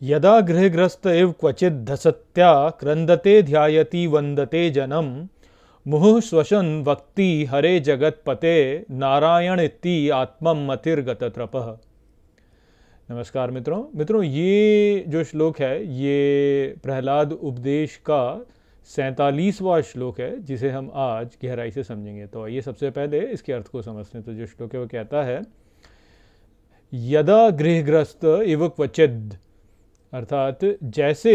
यदा गृहग्रस्त इव क्वचित् धसत्या क्रंदते ध्यायति वंदते जनम मुहुः श्वसन वक्ति हरे जगतपते नारायणिति आत्मम मतिर्गतत्रपः। नमस्कार मित्रों, ये जो श्लोक है ये प्रहलाद उपदेश का 47वां श्लोक है जिसे हम आज गहराई से समझेंगे। तो आइए सबसे पहले इसके अर्थ को समझते हैं। तो जो श्लोक है वो कहता है यदा गृहग्रस्त इव क्वचिद, अर्थात जैसे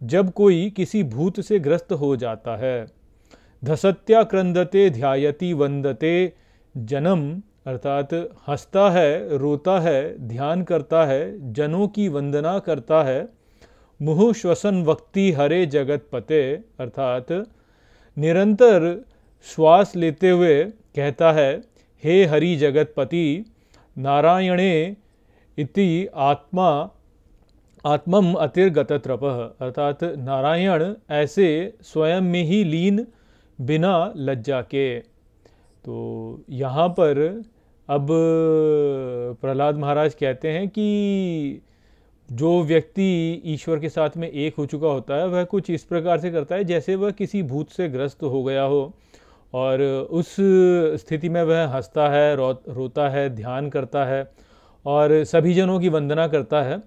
जब कोई किसी भूत से ग्रस्त हो जाता है। धसत्या क्रंदते ध्यायति वंदते जनम, अर्थात हंसता है, रोता है, ध्यान करता है, जनों की वंदना करता है। मुहुः श्वसन वक्ति हरे जगतपते, अर्थात निरंतर श्वास लेते हुए कहता है हे हरि जगतपति, नारायणे इति आत्मम अतिर्गतत्रपः, अर्थात नारायण ऐसे स्वयं में ही लीन बिना लज्जा के। तो यहाँ पर अब प्रहलाद महाराज कहते हैं कि जो व्यक्ति ईश्वर के साथ में एक हो चुका होता है वह कुछ इस प्रकार से करता है जैसे वह किसी भूत से ग्रस्त हो गया हो, और उस स्थिति में वह हंसता है, रोता है, ध्यान करता है और सभी जनों की वंदना करता है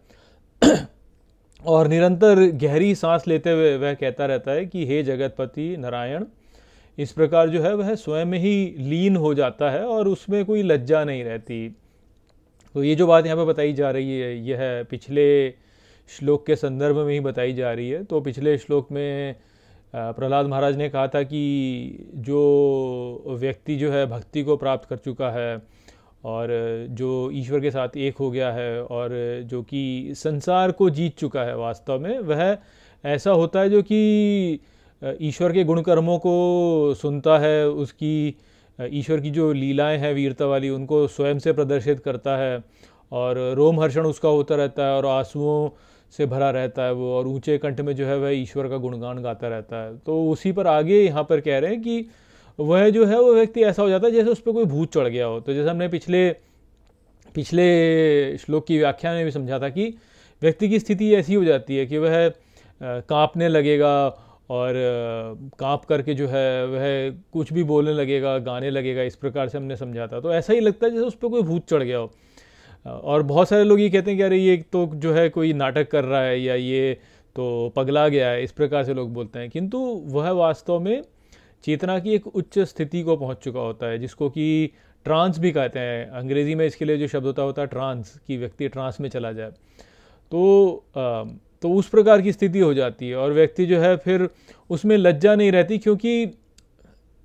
और निरंतर गहरी सांस लेते हुए वह कहता रहता है कि हे जगतपति नारायण। इस प्रकार जो है वह स्वयं में ही लीन हो जाता है और उसमें कोई लज्जा नहीं रहती। तो ये जो बात यहाँ पे बताई जा रही है यह पिछले श्लोक के संदर्भ में ही बताई जा रही है। तो पिछले श्लोक में प्रहलाद महाराज ने कहा था कि जो व्यक्ति जो है भक्ति को प्राप्त कर चुका है और जो ईश्वर के साथ एक हो गया है और जो कि संसार को जीत चुका है, वास्तव में वह ऐसा होता है जो कि ईश्वर के गुण कर्मों को सुनता है, उसकी ईश्वर की जो लीलाएं हैं वीरता वाली उनको स्वयं से प्रदर्शित करता है और रोमहर्षण उसका होता रहता है और आंसुओं से भरा रहता है वो, और ऊंचे कंठ में जो है वह ईश्वर का गुणगान गाता रहता है। तो उसी पर आगे यहाँ पर कह रहे हैं कि वह जो है वो व्यक्ति ऐसा हो जाता है जैसे उस पर कोई भूत चढ़ गया हो। तो जैसे हमने पिछले श्लोक की व्याख्या में भी समझा था कि व्यक्ति की स्थिति ऐसी हो जाती है कि वह कांपने लगेगा और कांप करके जो है वह कुछ भी बोलने लगेगा, गाने लगेगा, इस प्रकार से हमने समझा था। तो ऐसा ही लगता है जैसे उस पर कोई भूत चढ़ गया हो। और बहुत सारे लोग ये कहते हैं कि अरे ये तो जो है कोई नाटक कर रहा है या ये तो पगला गया है, इस प्रकार से लोग बोलते हैं। किंतु वह वास्तव में चेतना की एक उच्च स्थिति को पहुंच चुका होता है जिसको कि ट्रांस भी कहते हैं। अंग्रेजी में इसके लिए जो शब्द होता है ट्रांस, कि व्यक्ति ट्रांस में चला जाए। तो उस प्रकार की स्थिति हो जाती है और व्यक्ति जो है फिर उसमें लज्जा नहीं रहती, क्योंकि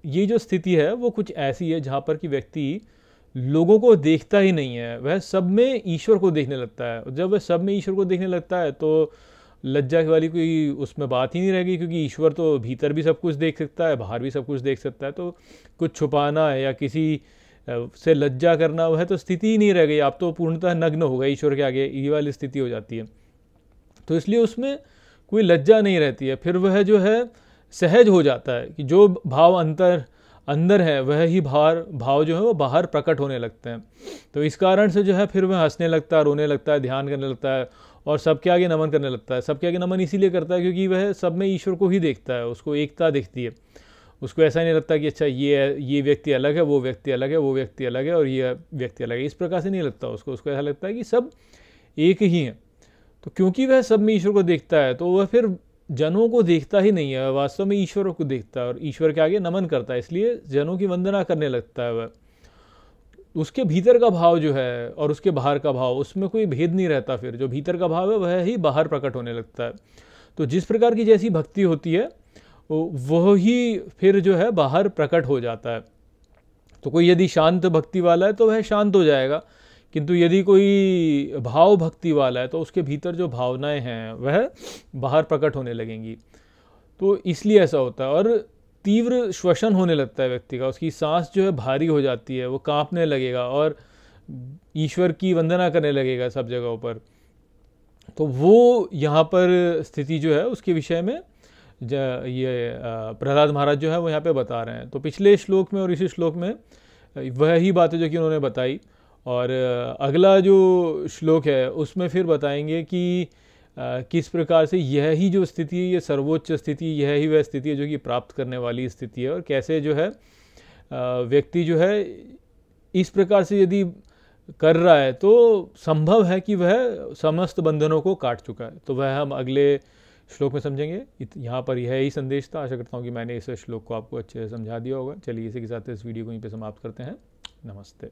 ये जो स्थिति है वो कुछ ऐसी है जहाँ पर कि व्यक्ति लोगों को देखता ही नहीं है, वह सब में ईश्वर को देखने लगता है। जब वह सब में ईश्वर को देखने लगता है तो लज्जा वाली कोई उसमें बात ही नहीं रहेगी, क्योंकि ईश्वर तो भीतर भी सब कुछ देख सकता है, बाहर भी सब कुछ देख सकता है। तो कुछ छुपाना है या किसी से लज्जा करना वह तो स्थिति ही नहीं रह गई। आप तो पूर्णतः नग्न हो गए ईश्वर के आगे, ये वाली स्थिति हो जाती है। तो इसलिए उसमें कोई लज्जा नहीं रहती है। फिर वह जो है सहज हो जाता है कि जो भाव अंदर है वह ही भाव जो है वो बाहर प्रकट होने लगते हैं। तो इस कारण से जो है फिर वह हंसने लगता है, रोने लगता है, ध्यान करने लगता है और सबके आगे नमन करने लगता है। सबके आगे नमन इसीलिए करता है क्योंकि वह सब में ईश्वर को ही देखता है, उसको एकता दिखती है। उसको ऐसा नहीं लगता कि अच्छा ये व्यक्ति अलग है, वो व्यक्ति अलग है, वो व्यक्ति अलग है और ये व्यक्ति अलग है, इस प्रकार से नहीं लगता उसको ऐसा लगता है कि सब एक ही हैं। तो क्योंकि वह सब में ईश्वर को देखता है तो वह फिर जनों को देखता ही नहीं है, वास्तव में ईश्वर को देखता है और ईश्वर के आगे नमन करता है, इसलिए जनों की वंदना करने लगता है। वह उसके भीतर का भाव जो है और उसके बाहर का भाव, उसमें कोई भेद नहीं रहता। फिर जो भीतर का भाव है वह ही बाहर प्रकट होने लगता है। तो जिस प्रकार की जैसी भक्ति होती है वह ही फिर जो है बाहर प्रकट हो जाता है। तो कोई यदि शांत भक्ति वाला है तो वह शांत हो जाएगा, किंतु यदि कोई भाव भक्ति वाला है तो उसके भीतर जो भावनाएं हैं वह बाहर प्रकट होने लगेंगी। तो इसलिए ऐसा होता है और तीव्र श्वसन होने लगता है व्यक्ति का, उसकी सांस जो है भारी हो जाती है, वो कांपने लगेगा और ईश्वर की वंदना करने लगेगा सब जगहों पर। तो वो यहाँ पर स्थिति जो है उसके विषय में ये प्रहलाद महाराज जो है वो यहाँ पे बता रहे हैं। तो पिछले श्लोक में और इसी श्लोक में वह ही बातें जो कि उन्होंने बताई, और अगला जो श्लोक है उसमें फिर बताएंगे कि किस प्रकार से यह ही जो स्थिति है, ये सर्वोच्च स्थिति, यह ही वह स्थिति है जो कि प्राप्त करने वाली स्थिति है, और कैसे जो है व्यक्ति जो है इस प्रकार से यदि कर रहा है तो संभव है कि वह समस्त बंधनों को काट चुका है। तो वह हम अगले श्लोक में समझेंगे। यहाँ पर यह ही संदेश था। आशा करता हूँ कि मैंने इस श्लोक को आपको अच्छे से समझा दिया होगा। चलिए इसी के साथ इस वीडियो को यहीं पे समाप्त करते हैं। नमस्ते।